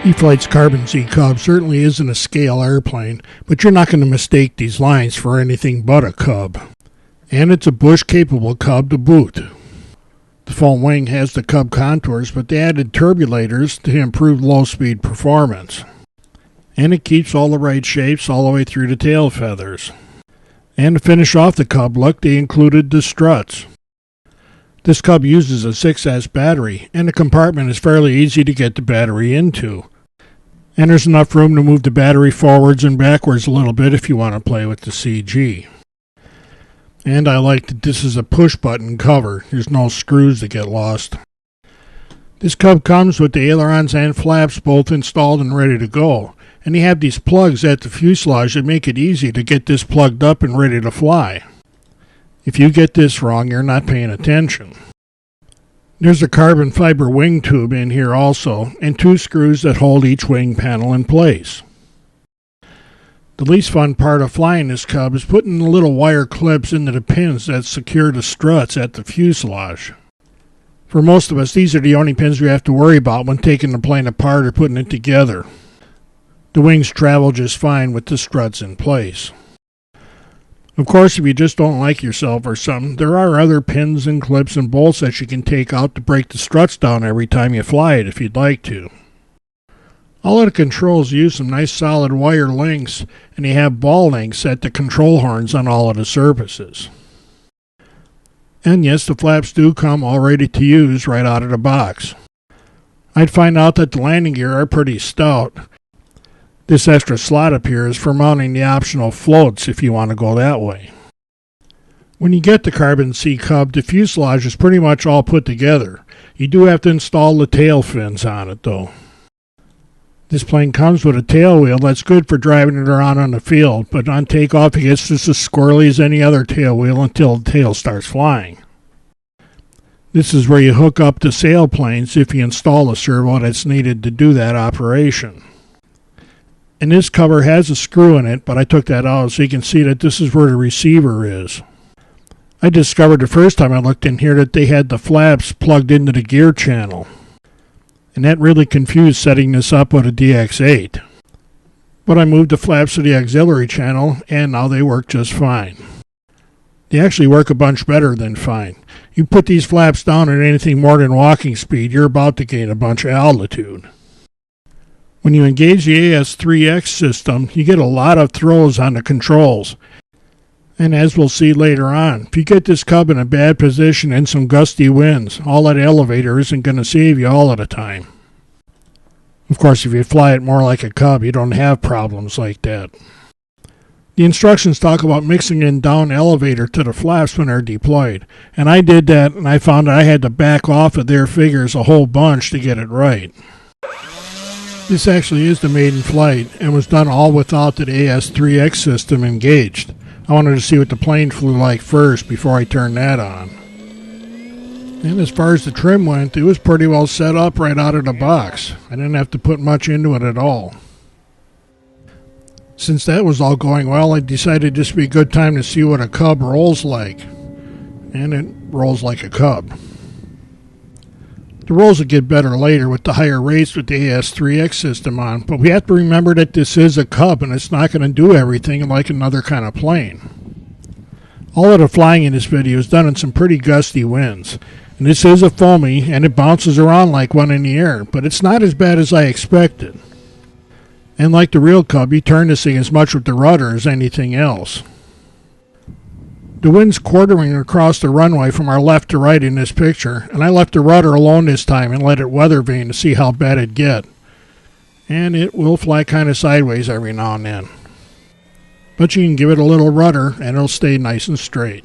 E-flite's Carbon-Z Cub certainly isn't a scale airplane, but you're not going to mistake these lines for anything but a Cub. And it's a bush-capable Cub to boot. The foam wing has the Cub contours, but they added turbulators to improve low-speed performance. And it keeps all the right shapes all the way through the tail feathers. And to finish off the Cub look, they included the struts. This Cub uses a 6S battery, and the compartment is fairly easy to get the battery into. And there's enough room to move the battery forwards and backwards a little bit if you want to play with the CG. And I like that this is a push-button cover. There's no screws that get lost. This Cub comes with the ailerons and flaps both installed and ready to go. And you have these plugs at the fuselage that make it easy to get this plugged up and ready to fly. If you get this wrong, you're not paying attention. There's a carbon fiber wing tube in here also, and 2 screws that hold each wing panel in place. The least fun part of flying this Cub is putting the little wire clips into the pins that secure the struts at the fuselage. For most of us, these are the only pins we have to worry about when taking the plane apart or putting it together. The wings travel just fine with the struts in place. Of course, if you just don't like yourself or something, there are other pins and clips and bolts that you can take out to break the struts down every time you fly it if you'd like to. All of the controls use some nice solid wire links, and you have ball links at the control horns on all of the surfaces. And yes, the flaps do come all ready to use right out of the box. I'd find out that the landing gear are pretty stout. This extra slot up here is for mounting the optional floats if you want to go that way. When you get the Carbon-Z Cub, the fuselage is pretty much all put together. You do have to install the tail fins on it though. This plane comes with a tail wheel that's good for driving it around on the field, but on takeoff it gets just as squirrely as any other tail wheel until the tail starts flying. This is where you hook up the sailplanes if you install a servo that's needed to do that operation. And this cover has a screw in it, but I took that out so you can see that this is where the receiver is. I discovered the first time I looked in here that they had the flaps plugged into the gear channel. And that really confused setting this up with a DX8. But I moved the flaps to the auxiliary channel, and now they work just fine. They actually work a bunch better than fine. You put these flaps down at anything more than walking speed, you're about to gain a bunch of altitude. When you engage the AS3X system, you get a lot of throws on the controls. And as we'll see later on, if you get this Cub in a bad position and some gusty winds, all that elevator isn't going to save you all of the time. Of course, if you fly it more like a Cub, you don't have problems like that. The instructions talk about mixing in down elevator to the flaps when they're deployed. And I did that, and I found I had to back off of their figures a whole bunch to get it right. This actually is the maiden flight and was done all without the AS3X system engaged. I wanted to see what the plane flew like first before I turned that on. And as far as the trim went, it was pretty well set up right out of the box. I didn't have to put much into it at all. Since that was all going well, I decided this would be a good time to see what a Cub rolls like. And it rolls like a Cub. The rolls will get better later with the higher rates with the AS3X system on, but we have to remember that this is a Cub and it's not going to do everything like another kind of plane. All of the flying in this video is done in some pretty gusty winds, and this is a foamy and it bounces around like one in the air, but it's not as bad as I expected. And like the real Cub, you turn this thing as much with the rudder as anything else. The wind's quartering across the runway from our left to right in this picture, and I left the rudder alone this time and let it weather vane to see how bad it'd get. And it will fly kind of sideways every now and then. But you can give it a little rudder and it'll stay nice and straight.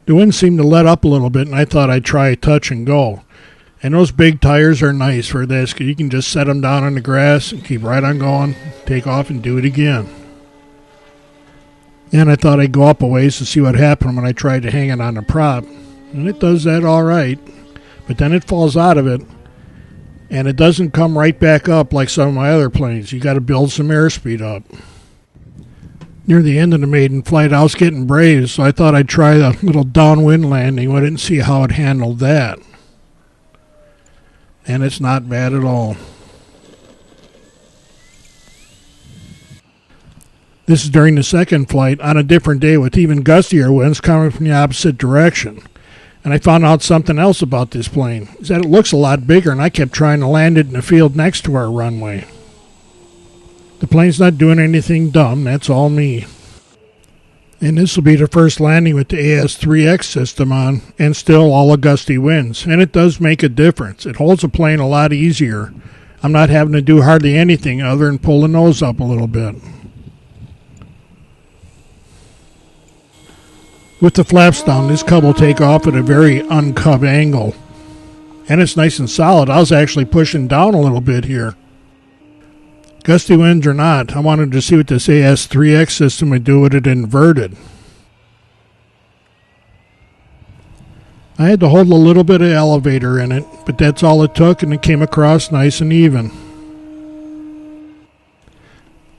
The wind seemed to let up a little bit, and I thought I'd try a touch and go. And those big tires are nice for this, because you can just set them down on the grass and keep right on going, take off and do it again. And I thought I'd go up a ways to see what happened when I tried to hang it on the prop. And it does that all right. But then it falls out of it. And it doesn't come right back up like some of my other planes. You got to build some airspeed up. Near the end of the maiden flight, I was getting brave, so I thought I'd try a little downwind landing. I didn't see how it handled that. And it's not bad at all. This is during the second flight on a different day with even gustier winds coming from the opposite direction. And I found out something else about this plane, is that it looks a lot bigger, and I kept trying to land it in the field next to our runway. The plane's not doing anything dumb, that's all me. And this will be the first landing with the AS3X system on, and still all the gusty winds. And it does make a difference. It holds the plane a lot easier. I'm not having to do hardly anything other than pull the nose up a little bit. With the flaps down, this Cub will take off at a very un-Cub angle. And it's nice and solid. I was actually pushing down a little bit here. Gusty winds or not, I wanted to see what this AS3X system would do with it inverted. I had to hold a little bit of elevator in it, but that's all it took, and it came across nice and even.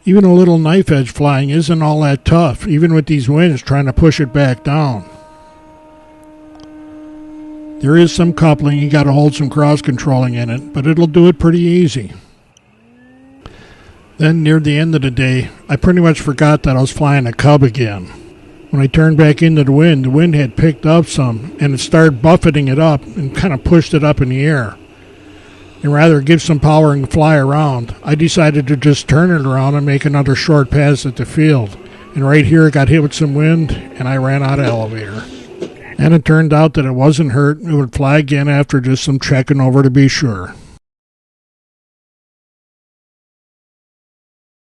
Even a little knife edge flying isn't all that tough, even with these winds trying to push it back down. There is some coupling, you gotta hold some cross controlling in it, but it'll do it pretty easy. Then near the end of the day, I pretty much forgot that I was flying a Cub again. When I turned back into the wind had picked up some, and it started buffeting it up and kind of pushed it up in the air. And rather give some power and fly around, I decided to just turn it around and make another short pass at the field. And right here it got hit with some wind, and I ran out of elevator. And it turned out that it wasn't hurt. It would fly again after just some checking over to be sure.